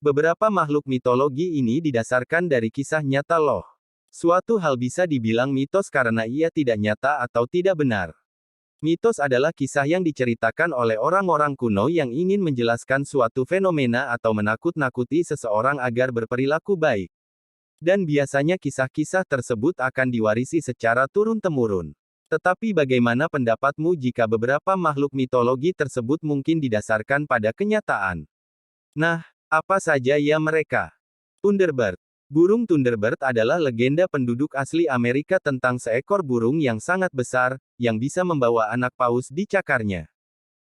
Beberapa makhluk mitologi ini didasarkan dari kisah nyata loh. Suatu hal bisa dibilang mitos karena ia tidak nyata atau tidak benar. Mitos adalah kisah yang diceritakan oleh orang-orang kuno yang ingin menjelaskan suatu fenomena atau menakut-nakuti seseorang agar berperilaku baik. Dan biasanya kisah-kisah tersebut akan diwarisi secara turun-temurun. Tetapi bagaimana pendapatmu jika beberapa makhluk mitologi tersebut mungkin didasarkan pada kenyataan? Nah, apa saja ya mereka? Thunderbird. Burung Thunderbird adalah legenda penduduk asli Amerika tentang seekor burung yang sangat besar, yang bisa membawa anak paus di cakarnya.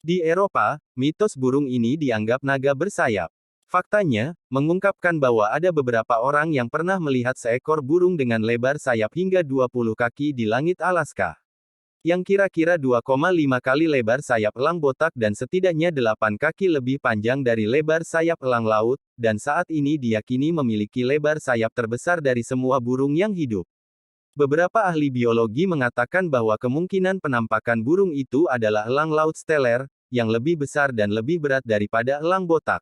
Di Eropa, mitos burung ini dianggap naga bersayap. Faktanya, mengungkapkan bahwa ada beberapa orang yang pernah melihat seekor burung dengan lebar sayap hingga 20 kaki di langit Alaska. Yang kira-kira 2,5 kali lebar sayap elang botak dan setidaknya 8 kaki lebih panjang dari lebar sayap elang laut, dan saat ini diyakini memiliki lebar sayap terbesar dari semua burung yang hidup. Beberapa ahli biologi mengatakan bahwa kemungkinan penampakan burung itu adalah elang laut steller, yang lebih besar dan lebih berat daripada elang botak.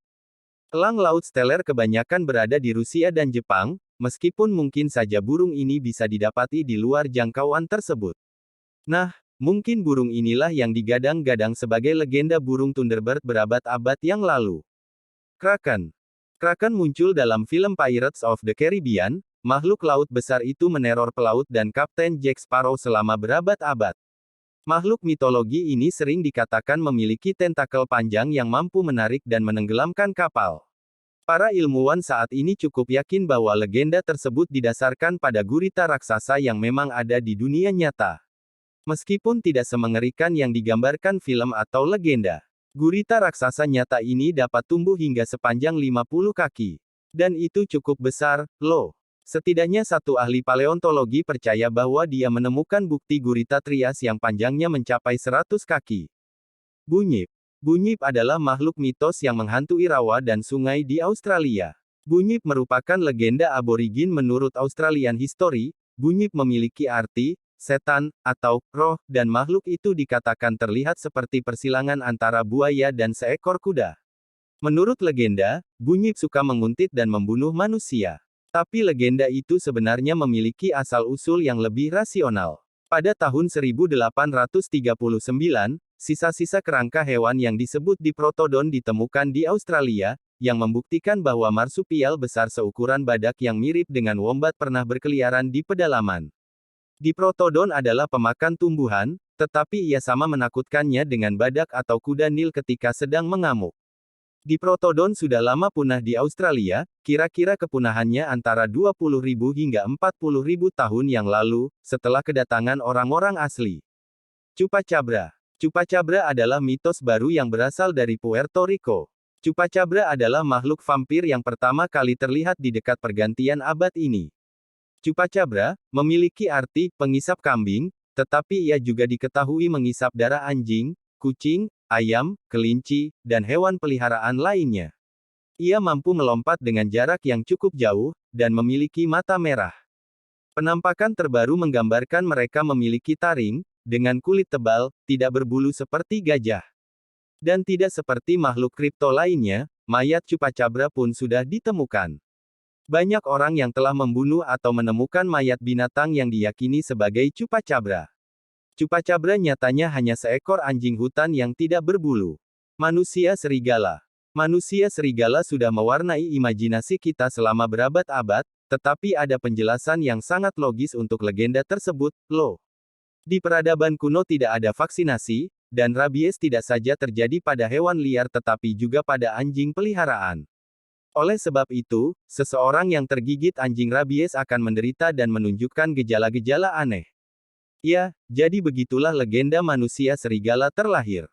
Elang laut steller kebanyakan berada di Rusia dan Jepang, meskipun mungkin saja burung ini bisa didapati di luar jangkauan tersebut. Nah, mungkin burung inilah yang digadang-gadang sebagai legenda burung Thunderbird berabad-abad yang lalu. Kraken. Kraken muncul dalam film Pirates of the Caribbean. Makhluk laut besar itu meneror pelaut dan Kapten Jack Sparrow selama berabad-abad. Makhluk mitologi ini sering dikatakan memiliki tentakel panjang yang mampu menarik dan menenggelamkan kapal. Para ilmuwan saat ini cukup yakin bahwa legenda tersebut didasarkan pada gurita raksasa yang memang ada di dunia nyata. Meskipun tidak semengerikan yang digambarkan film atau legenda, gurita raksasa nyata ini dapat tumbuh hingga sepanjang 50 kaki. Dan itu cukup besar, loh. Setidaknya satu ahli paleontologi percaya bahwa dia menemukan bukti gurita Trias yang panjangnya mencapai 100 kaki. Bunyip. Bunyip adalah makhluk mitos yang menghantui rawa dan sungai di Australia. Bunyip merupakan legenda aborigin menurut Australian History. Bunyip memiliki arti setan, atau roh, dan makhluk itu dikatakan terlihat seperti persilangan antara buaya dan seekor kuda. Menurut legenda, Bunyip suka menguntit dan membunuh manusia. Tapi legenda itu sebenarnya memiliki asal-usul yang lebih rasional. Pada tahun 1839, sisa-sisa kerangka hewan yang disebut Diprotodon ditemukan di Australia, yang membuktikan bahwa marsupial besar seukuran badak yang mirip dengan wombat pernah berkeliaran di pedalaman. Diprotodon adalah pemakan tumbuhan, tetapi ia sama menakutkannya dengan badak atau kuda Nil ketika sedang mengamuk. Diprotodon sudah lama punah di Australia, kira-kira kepunahannya antara 20.000 hingga 40.000 tahun yang lalu, setelah kedatangan orang-orang asli. Chupacabra. Chupacabra adalah mitos baru yang berasal dari Puerto Rico. Chupacabra adalah makhluk vampir yang pertama kali terlihat di dekat pergantian abad ini. Chupacabra memiliki arti pengisap kambing, tetapi ia juga diketahui mengisap darah anjing, kucing, ayam, kelinci, dan hewan peliharaan lainnya. Ia mampu melompat dengan jarak yang cukup jauh, dan memiliki mata merah. Penampakan terbaru menggambarkan mereka memiliki taring, dengan kulit tebal, tidak berbulu seperti gajah. Dan tidak seperti makhluk kripto lainnya, mayat Chupacabra pun sudah ditemukan. Banyak orang yang telah membunuh atau menemukan mayat binatang yang diyakini sebagai Chupacabra. Chupacabra nyatanya hanya seekor anjing hutan yang tidak berbulu. Manusia serigala. Manusia serigala sudah mewarnai imajinasi kita selama berabad-abad, tetapi ada penjelasan yang sangat logis untuk legenda tersebut, loh. Di peradaban kuno tidak ada vaksinasi, dan rabies tidak saja terjadi pada hewan liar tetapi juga pada anjing peliharaan. Oleh sebab itu, seseorang yang tergigit anjing rabies akan menderita dan menunjukkan gejala-gejala aneh. Ya, jadi begitulah legenda manusia serigala terlahir.